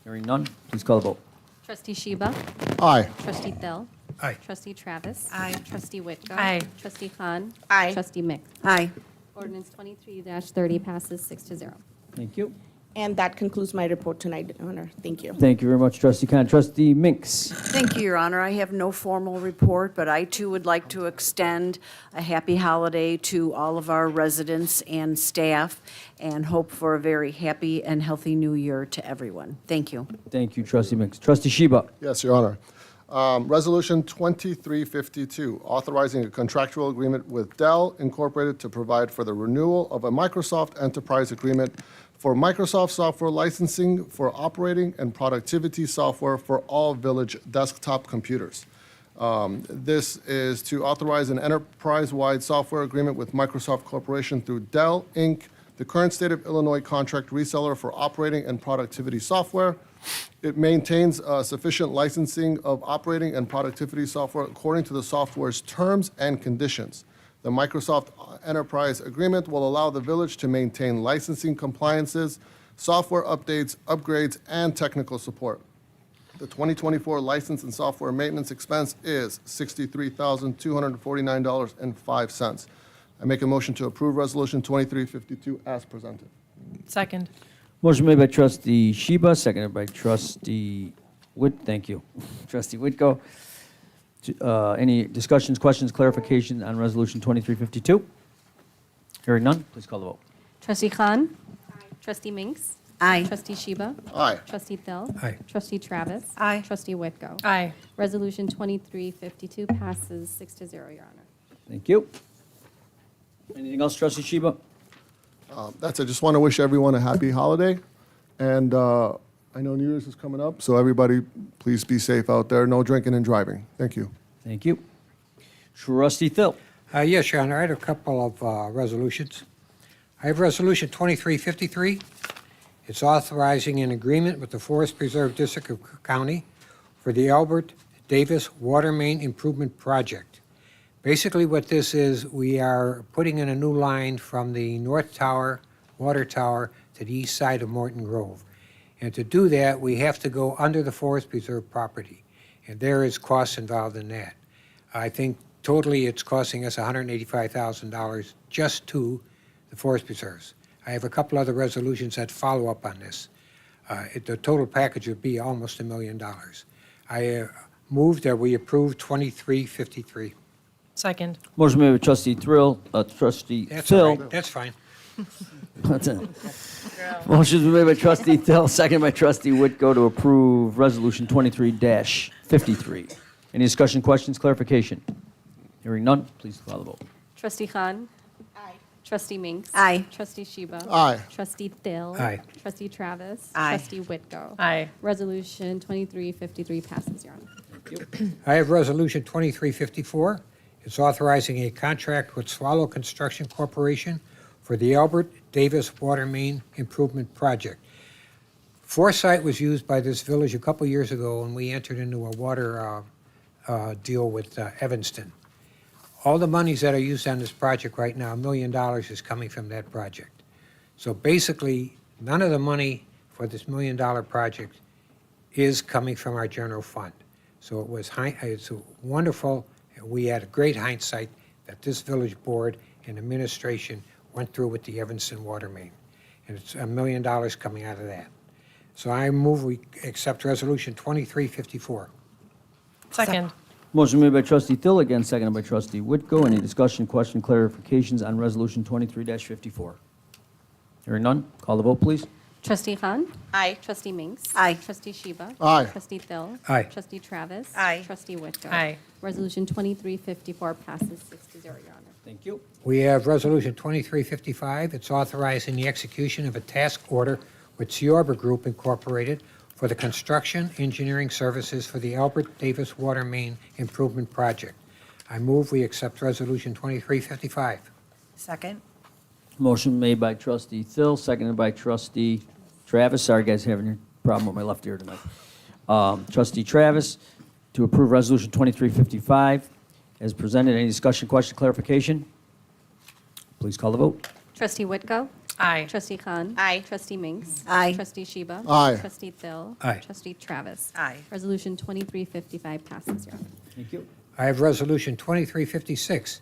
Hearing none, please call the vote. Trustee Sheba? Aye. Trustee Thill? Aye. Trustee Travis? Aye. Trustee Whitco? Aye. Trustee Khan? Aye. Trustee Minks? Aye. Ordinance 23-30 passes 6-0. Thank you. And that concludes my report tonight, Your Honor. Thank you. Thank you very much, Trustee Khan. Trustee Minks. Thank you, Your Honor. I have no formal report, but I too would like to extend a happy holiday to all of our residents and staff and hope for a very happy and healthy new year to everyone. Thank you. Thank you, Trustee Minks. Trustee Sheba. Yes, Your Honor. Resolution 2352, authorizing a contractual agreement with Dell Incorporated to provide for the renewal of a Microsoft Enterprise Agreement for Microsoft software licensing for operating and productivity software for all village desktop computers. This is to authorize an enterprise-wide software agreement with Microsoft Corporation through Dell, Inc., the current state of Illinois contract reseller for operating and productivity software. It maintains sufficient licensing of operating and productivity software according to the software's terms and conditions. The Microsoft Enterprise Agreement will allow the village to maintain licensing compliances, software updates, upgrades, and technical support. The 2024 license and software maintenance expense is $63,249.05. I make a motion to approve Resolution 2352 as presented. Second. Motion made by Trustee Sheba, seconded by Trustee Thank you. Trustee Whitko. Any discussions, questions, clarification on Resolution 2352? Hearing none, please call the vote. Trustee Khan. Trustee Minks. Aye. Trustee Sheba. Aye. Trustee Thill. Aye. Trustee Travis. Aye. Trustee Whitko. Aye. Resolution 2352 passes 6-0, Your Honor. Thank you. Anything else, Trustee Sheba? That's it. Just want to wish everyone a happy holiday. And I know New Year's is coming up, so everybody, please be safe out there. No drinking and driving. Thank you. Thank you. Trustee Thill. Yes, Your Honor, I had a couple of resolutions. I have Resolution 2353. It's authorizing an agreement with the Forest Preserve District of Cook County for the Albert Davis Water Main Improvement Project. Basically, what this is, we are putting in a new line from the North Tower, Water Tower, to the east side of Morton Grove. And to do that, we have to go under the Forest Preserve property. And there is costs involved in that. I think totally it's costing us $185,000 just to the Forest Preserves. I have a couple other resolutions that follow up on this. The total package would be almost $1 million. I move that we approve 2353. Second. Motion made by Trustee Trustee That's Thill. all right. That's fine. Motion made by Trustee Thill, seconded by Trustee Whitko to approve Resolution 23-53. Any discussion, questions, clarification? Hearing none, please call the vote. Trustee Khan. Aye. Trustee Minks. Aye. Trustee Sheba. Aye. Trustee Thill. Aye. Trustee Travis. Aye. Trustee Whitko. Aye. Resolution 2353 passes, Your Honor. I have Resolution 2354. It's authorizing a contract with Swallow Construction Corporation for the Albert Davis Water Main Improvement Project. Foresight was used by this village a couple years ago when we entered into a water deal with Evanston. All the monies that are used on this project right now, $1 million, is coming from that project. So basically, none of the money for this $1 million project is coming from our general fund. So it's wonderful. We had a great hindsight that this village board and administration went through with the Evanston water main. And it's $1 million coming out of that. So I move we accept Resolution 2354. Second. Motion made by Trustee Thill, again seconded by Trustee Whitko. Any discussion, question, clarifications on Resolution 23-54? Hearing none, call the vote, please. Trustee Khan. Aye. Trustee Minks. Aye. Trustee Sheba. Aye. Trustee Thill. Aye. Trustee Travis. Aye. Trustee Whitko. Aye. Resolution 2354 passes 6-0, Your Honor. Thank you. We have Resolution 2355. It's authorizing the execution of a task order with Ciorba Group Incorporated for the construction engineering services for the Albert Davis Water Main Improvement Project. I move we accept Resolution 2355. Second. Motion made by Trustee Thill, seconded by Trustee Travis. Sorry, guys, having a problem with my left ear tonight. Trustee Travis to approve Resolution 2355 as presented. Any discussion, question, clarification? Please call the vote. Trustee Whitko. Aye. Trustee Khan. Aye. Trustee Minks. Aye. Trustee Sheba. Aye. Trustee Thill. Aye. Trustee Travis. Aye. Resolution 2355 passes, Your Honor. Thank you. I have Resolution 2356.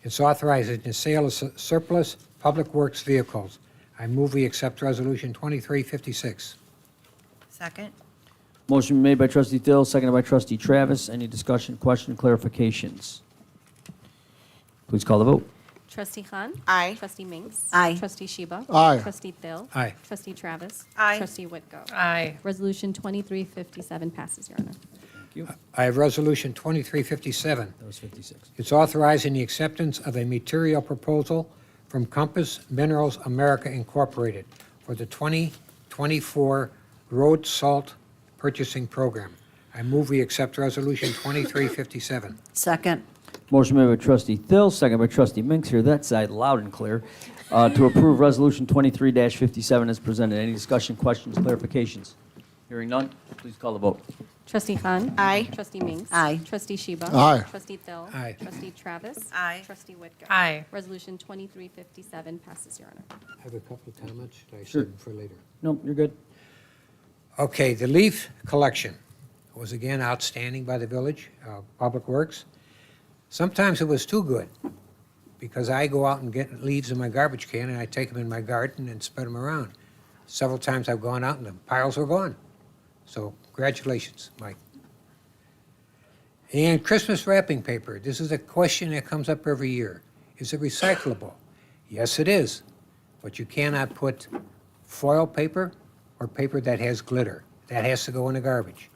It's authorizing the sale of surplus public works vehicles. I move we accept Resolution 2356. Second. Motion made by trustee Thill, seconded by trustee Travis. Any discussion, question, clarifications? Please call the vote. Trustee Khan. Aye. Trustee Minks. Aye. Trustee Sheba. Aye. Trustee Thill. Aye. Trustee Travis. Aye. Trustee Whitko. Aye. Resolution 2357 passes, Your Honor. Thank you. I have Resolution 2357. That was 56. It's authorizing the acceptance of a material proposal from Compass Minerals America Incorporated for the 2024 Road Salt Purchasing Program. I move we accept Resolution 2357. Second. Motion made by trustee Thill, seconded by trustee Minks. Hear that side loud and clear. To approve Resolution 23-57 as presented. Any discussion, questions, clarifications? Hearing none, please call the vote. Trustee Khan. Aye. Trustee Minks. Aye. Trustee Sheba. Aye. Trustee Thill. Aye. Trustee Travis. Aye. Trustee Whitko. Aye. Resolution 2357 passes, Your Honor. I have a couple of comments. Should I Sure. save them for later? No, you're good. Okay, the leaf collection was again outstanding by the village, Public Works. Sometimes it was too good, because I go out and get leaves in my garbage can, and I take them in my garden and spread them around. Several times I've gone out and the piles were gone. So congratulations, Mike. And Christmas wrapping paper. This is a question that comes up every year. Is it recyclable? Yes, it is. But you cannot put foil paper or paper that has glitter. That has to go in the garbage.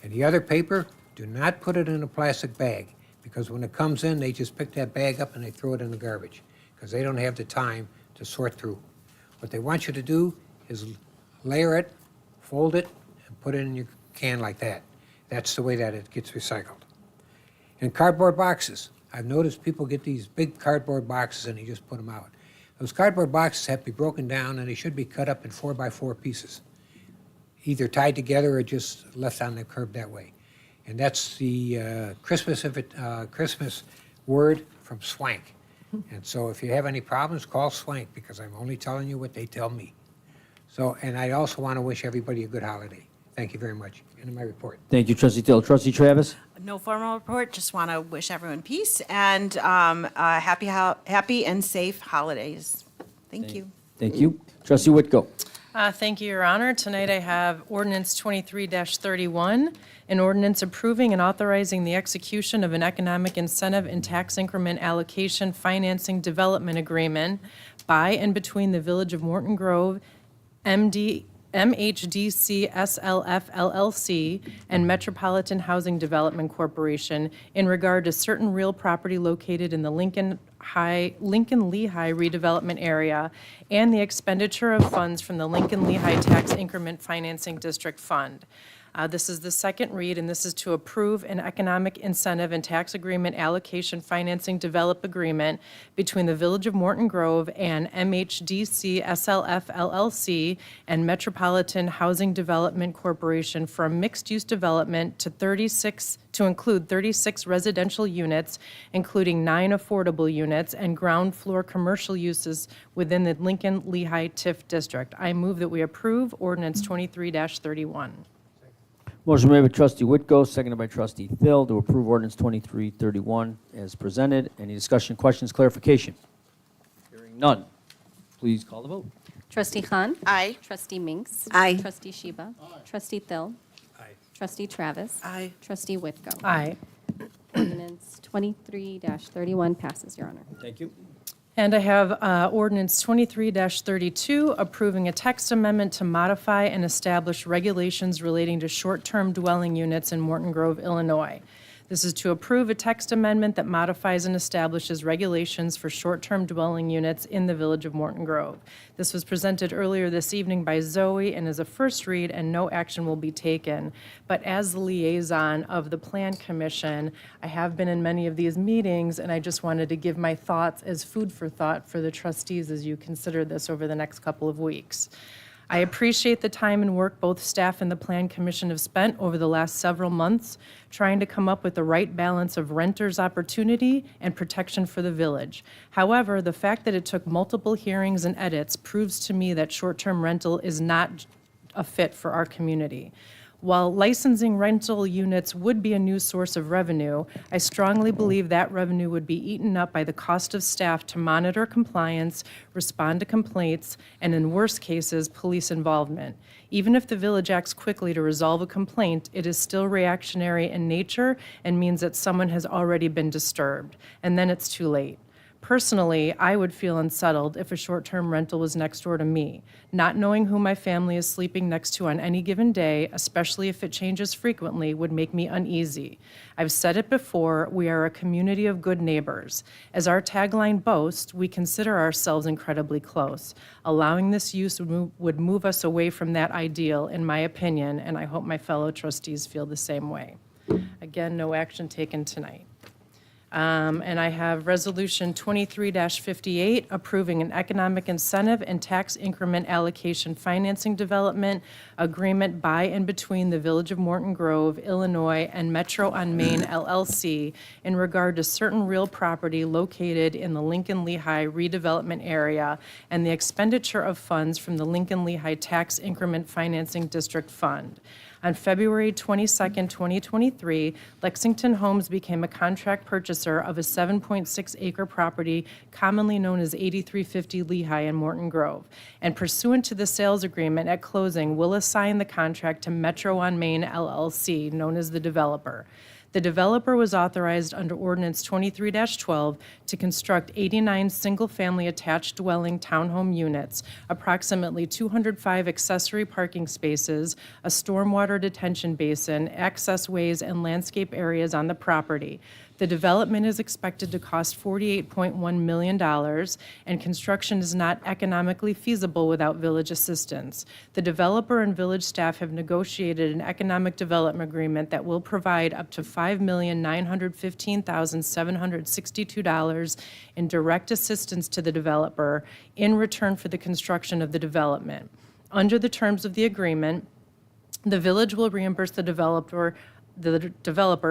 And the other paper, do not put it in a plastic bag, because when it comes in, they just pick that bag up and they throw it in the garbage, because they don't have the time to sort through. What they want you to do is layer it, fold it, and put it in your can like that. That's the way that it gets recycled. And cardboard boxes. I've noticed people get these big cardboard boxes and they just put them out. Those cardboard boxes have to be broken down, and they should be cut up in 4x4 pieces, either tied together or just left on the curb that way. And that's the Christmas word from Swank. And so if you have any problems, call Swank, because I'm only telling you what they tell me. So, and I also want to wish everybody a good holiday. Thank you very much. End of my report. Thank you, trustee Thill. Trustee Travis? No formal report, just want to wish everyone peace and happy and safe holidays. Thank you. Thank you. Trustee Whitko? Thank you, Your Honor. Tonight I have ordinance 23-31, an ordinance approving and authorizing the execution of an economic incentive and tax increment allocation financing development agreement by and between the Village of Morton Grove, MHDC SLF LLC, and Metropolitan Housing Development Corporation in regard to certain real property located in the Lincoln Lehigh redevelopment area and the expenditure of funds from the Lincoln Lehigh Tax Increment Financing District Fund. This is the second read, and this is to approve an economic incentive and tax agreement allocation financing develop agreement between the Village of Morton Grove and MHDC SLF LLC and Metropolitan Housing Development Corporation for a mixed-use development to include 36 residential units, including 9 affordable units and ground floor commercial uses within the Lincoln Lehigh TIF district. I move that we approve ordinance 23-31. Motion made by trustee Whitko, seconded by trustee Thill to approve ordinance 2331 as presented. Any discussion, questions, clarification? Hearing none. Please call the vote. Trustee Khan. Aye. Trustee Minks. Aye. Trustee Sheba. Trustee Thill. Aye. Trustee Travis. Aye. Trustee Whitko. Aye. Ordinance 23-31 passes, Your Honor. Thank you. And I have ordinance 23-32, approving a text amendment to modify and establish regulations relating to short-term dwelling units in Morton Grove, Illinois. This is to approve a text amendment that modifies and establishes regulations for short-term dwelling units in the Village of Morton Grove. This was presented earlier this evening by Zoe and is a first read, and no action will be taken. But as the liaison of the Plan Commission, I have been in many of these meetings, and I just wanted to give my thoughts as food for thought for the trustees as you consider this over the next couple of weeks. I appreciate the time and work both staff and the Plan Commission have spent over the last several months trying to come up with the right balance of renters' opportunity and protection for the village. However, the fact that it took multiple hearings and edits proves to me that short-term rental is not a fit for our community. While licensing rental units would be a new source of revenue, I strongly believe that revenue would be eaten up by the cost of staff to monitor compliance, respond to complaints, and in worst cases, police involvement. Even if the village acts quickly to resolve a complaint, it is still reactionary in nature and means that someone has already been disturbed, and then it's too late. Personally, I would feel unsettled if a short-term rental was next door to me. Not knowing who my family is sleeping next to on any given day, especially if it changes frequently, would make me uneasy. I've said it before, we are a community of good neighbors. As our tagline boasts, we consider ourselves incredibly close. Allowing this use would move us away from that ideal, in my opinion, and I hope my fellow trustees feel the same way. Again, no action taken tonight. And I have Resolution 23-58, approving an economic incentive and tax increment allocation financing development agreement by and between the Village of Morton Grove, Illinois, and Metro on Main LLC in regard to certain real property located in the Lincoln-Lehigh redevelopment area and the expenditure of funds from the Lincoln-Lehigh Tax Increment Financing District Fund. On February 22, 2023, Lexington Homes became a contract purchaser of a 7.6-acre property commonly known as 8350 Lehigh in Morton Grove, and pursuant to the sales agreement at closing, will assign the contract to Metro on Main LLC, known as the developer. The developer was authorized under Ordinance 23-12 to construct 89 single-family attached dwelling townhome units, approximately 205 accessory parking spaces, a stormwater detention basin, access ways, and landscape areas on the property. The development is expected to cost $48.1 million, and construction is not economically feasible without village assistance. The developer and village staff have negotiated an economic development agreement that will provide up to $5,915,762 in direct assistance to the developer in return for the construction of the development. Under the terms of the agreement, the village will reimburse the developer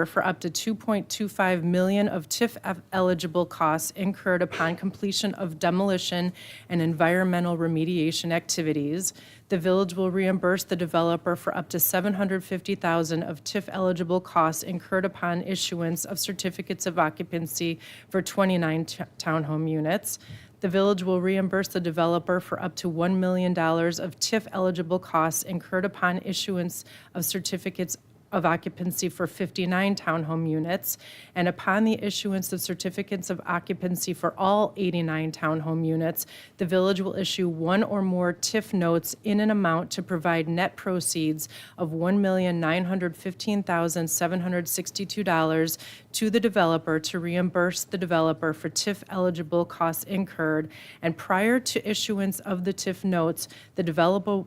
for up to $2.25 million of TIF-eligible costs incurred upon completion of demolition and environmental remediation activities. The village will reimburse the developer for up to $750,000 of TIF-eligible costs incurred upon issuance of certificates of occupancy for 29 townhome units. The village will reimburse the developer for up to $1 million of TIF-eligible costs incurred upon issuance of certificates of occupancy for 59 townhome units, and upon the issuance of certificates of occupancy for all 89 townhome units, the village will issue one or more TIF notes in an amount to provide net proceeds of $1,915,762 to the developer to reimburse the developer for TIF-eligible costs incurred, and prior to issuance of the TIF notes, the developer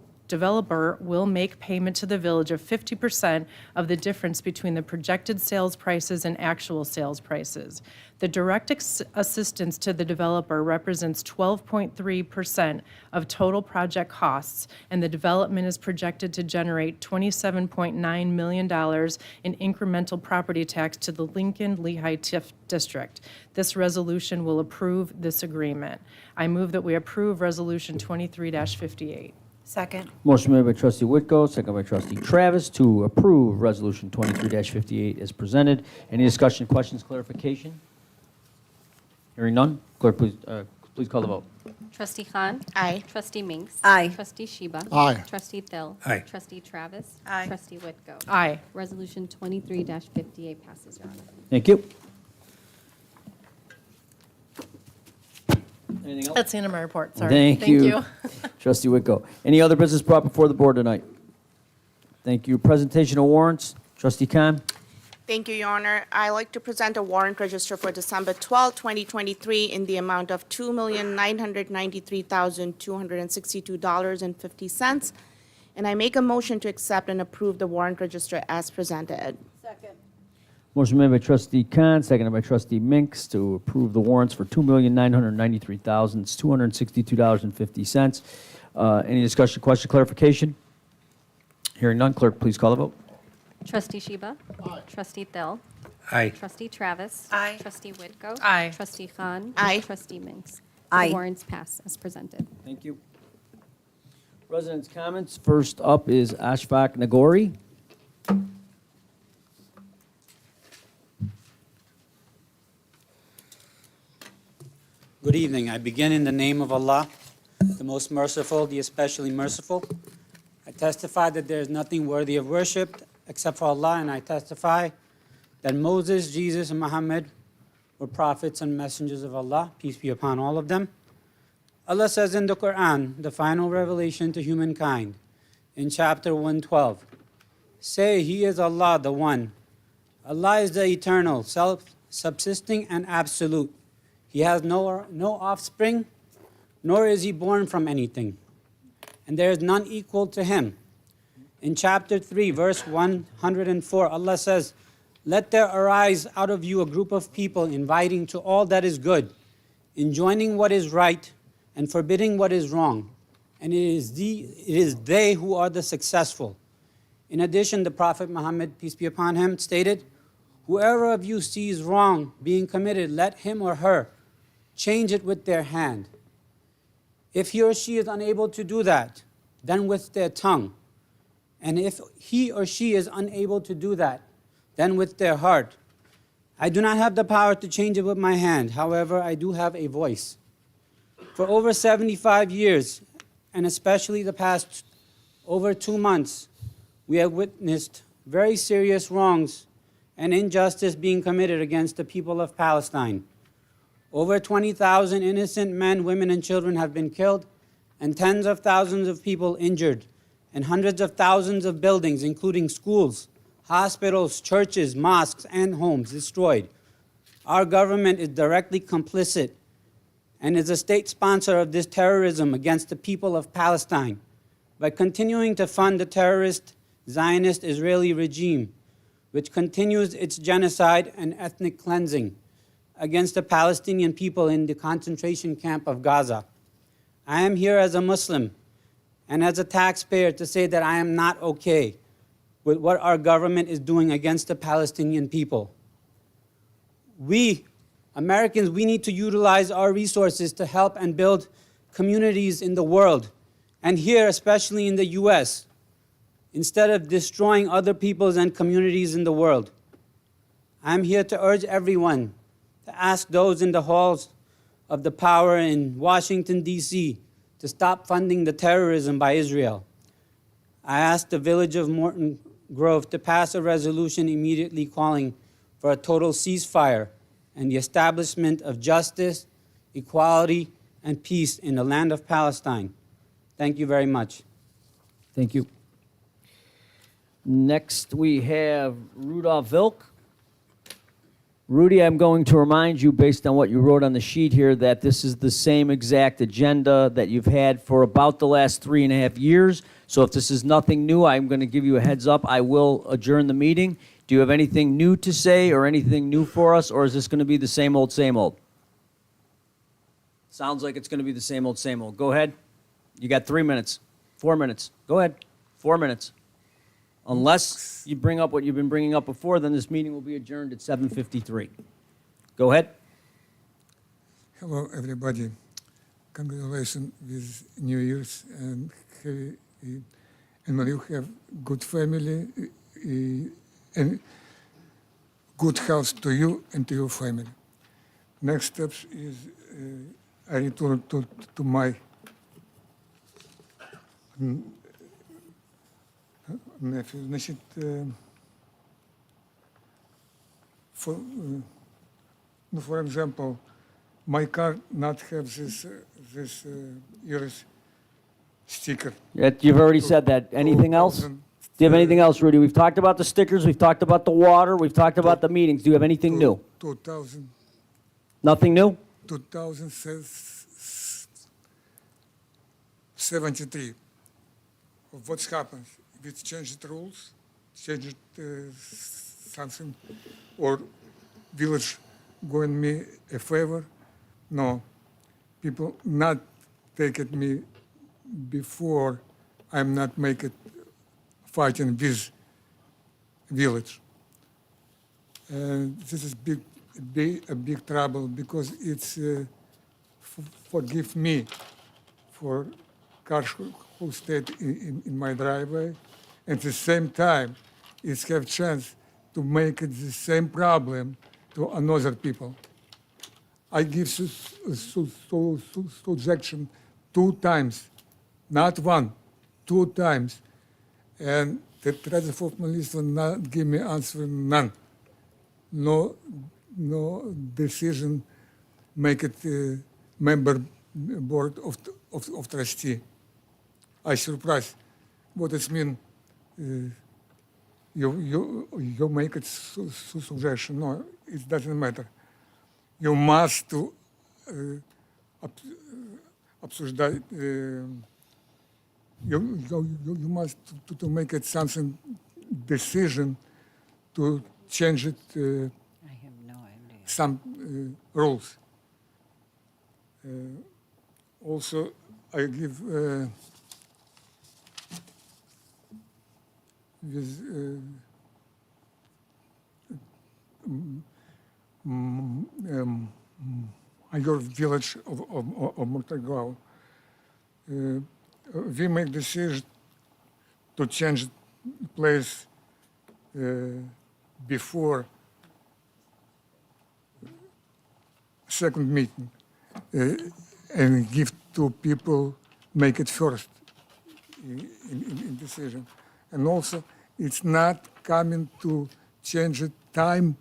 will make payment to the village of 50% of the difference between the projected sales prices and actual sales prices. The direct assistance to the developer represents 12.3% of total project costs, and the development is projected to generate $27.9 million in incremental property tax to the Lincoln-Lehigh TIF district. This resolution will approve this agreement. I move that we approve Resolution 23-58. Second. Motion made by trustee Whitko, second by trustee Travis to approve Resolution 23-58 as presented. Any discussion, questions, clarification? Hearing none, clerk, please call the vote. Trustee Khan. Aye. Trustee Minks. Aye. Trustee Sheba. Aye. Trustee Thill. Aye. Trustee Travis. Aye. Trustee Whitko. Aye. Resolution 23-58 passes, Your Honor. Thank you. Anything else? That's the end of my report, sorry. Thank you. Trustee Whitko. Any other business brought before the board tonight? Thank you. Presentation of warrants. Trustee Khan. Thank you, Your Honor. I like to present a warrant register for December 12, 2023, in the amount of $2,993,262.50. And I make a motion to accept and approve the warrant register as presented. Motion made by trustee Khan, seconded by trustee Minks to approve the warrants for $2,993,262.50. Any discussion, question, clarification? Hearing none, clerk, please call the vote. Trustee Sheba. Aye. Trustee Thill. Aye. Trustee Travis. Aye. Trustee Whitko. Aye. Trustee Khan. Aye. Trustee Minks. Aye. The warrants pass as presented. Thank you. Residents' comments. First up is Ashfaq Nagori. Good evening. I begin in the name of Allah, the most merciful, the especially merciful. I testify that there is nothing worthy of worship except for Allah, and I testify that Moses, Jesus, and Muhammad were prophets and messengers of Allah, peace be upon all of them. Allah says in the Quran, the final revelation to humankind, in chapter 112, say, He is Allah, the One. Allah is the eternal, self-subsisting, and absolute. He has no offspring, nor is he born from anything, and there is none equal to him. In chapter 3, verse 104, Allah says, let there arise out of you a group of people inviting to all that is good, enjoining what is right, and forbidding what is wrong. And it is they who are the successful. In addition, the Prophet Muhammad, peace be upon him, stated, whoever of you sees wrong being committed, let him or her change it with their hand. If he or she is unable to do that, then with their tongue. And if he or she is unable to do that, then with their heart. I do not have the power to change it with my hand. However, I do have a voice. For over 75 years, and especially the past over 2 months, we have witnessed very serious wrongs and injustice being committed against the people of Palestine. Over 20,000 innocent men, women, and children have been killed, and tens of thousands of people injured, and hundreds of thousands of buildings, including schools, hospitals, churches, mosques, and homes, destroyed. Our government is directly complicit and is a state sponsor of this terrorism against the people of Palestine by continuing to fund the terrorist Zionist Israeli regime, which continues its genocide and ethnic cleansing against the Palestinian people in the concentration camp of Gaza. I am here as a Muslim and as a taxpayer to say that I am not okay with what our government is doing against the Palestinian people. We, Americans, we need to utilize our resources to help and build communities in the world, and here, especially in the US, instead of destroying other peoples and communities in the world. I'm here to urge everyone to ask those in the halls of the power in Washington, D.C., to stop funding the terrorism by Israel. I ask the village of Morton Grove to pass a resolution immediately calling for a total ceasefire and the establishment of justice, equality, and peace in the land of Palestine. Thank you very much. Thank you. Next, we have Rudolph Vilk. Rudy, I'm going to remind you, based on what you wrote on the sheet here, that this is the same exact agenda that you've had for about the last 3.5 years. So if this is nothing new, I'm going to give you a heads up. I will adjourn the meeting. Do you have anything new to say or anything new for us, or is this going to be the same old, same old? Sounds like it's going to be the same old, same old. Go ahead. You got 3 minutes, 4 minutes. Go ahead, 4 minutes. Unless you bring up what you've been bringing up before, then this meeting will be adjourned at 7:53. Go ahead. Hello, everybody. Congratulations with New Year's, and may you have good family and good health to you and to your family. Next steps is I return to my nephew. Значит, for example, my car not have this year's sticker. You've already said that. Anything else? Do you have anything else, Rudy? We've talked about the stickers, we've talked about the water, we've talked about the meetings. Do you have anything new? 2000. Nothing new? 2073. What's happened? We changed the rules, changed something, or village going me a favor? No. People not take it me before I'm not make it fighting with village. And this is a big trouble because it's forgive me for cars who stayed in my driveway. At the same time, is have chance to make it the same problem to another people. I give suggestion 2 times, not 1, 2 times, and the treasurer of police will not give me answer none. No decision make it member board of trustee. I surprised. What it mean? You make it suggestion. No, it doesn't matter. You must to обсуждать. You must to make it something decision to change it. I have no idea. Some rules. Also, I give with your village of Morton. We make decision to change place before second meeting and give to people make it first in decision. And also, it's not coming to change the time.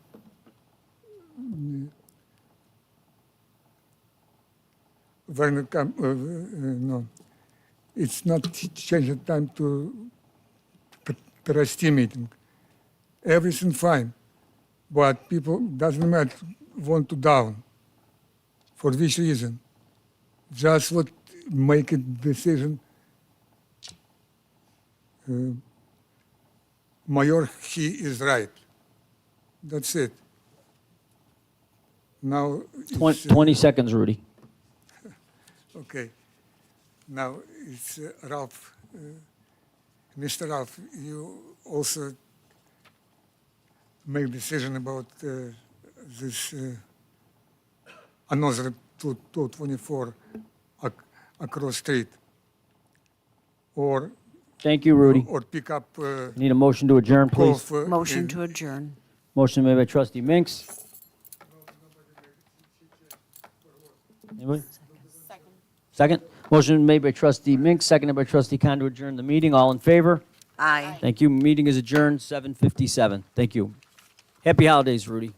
When it come, no, it's not changing time to trustee meeting. Everything fine, but people doesn't matter want to down. For which reason? Just what make a decision. Mayor, he is right. That's it. Now, it's, 20 seconds, Rudy. okay. Now it's Ralph. Mr. Ralph, you also make decision about this another 224 across street, or Thank you, Rudy. or pick up. Need a motion to adjourn, please. Motion to adjourn. Motion made by trustee Minks. Anybody? Second. Motion made by trustee Minks, seconded by trustee Khan to adjourn the meeting. All in favor? Aye. Thank you. Meeting is adjourned, 7:57. Thank you. Happy holidays, Rudy.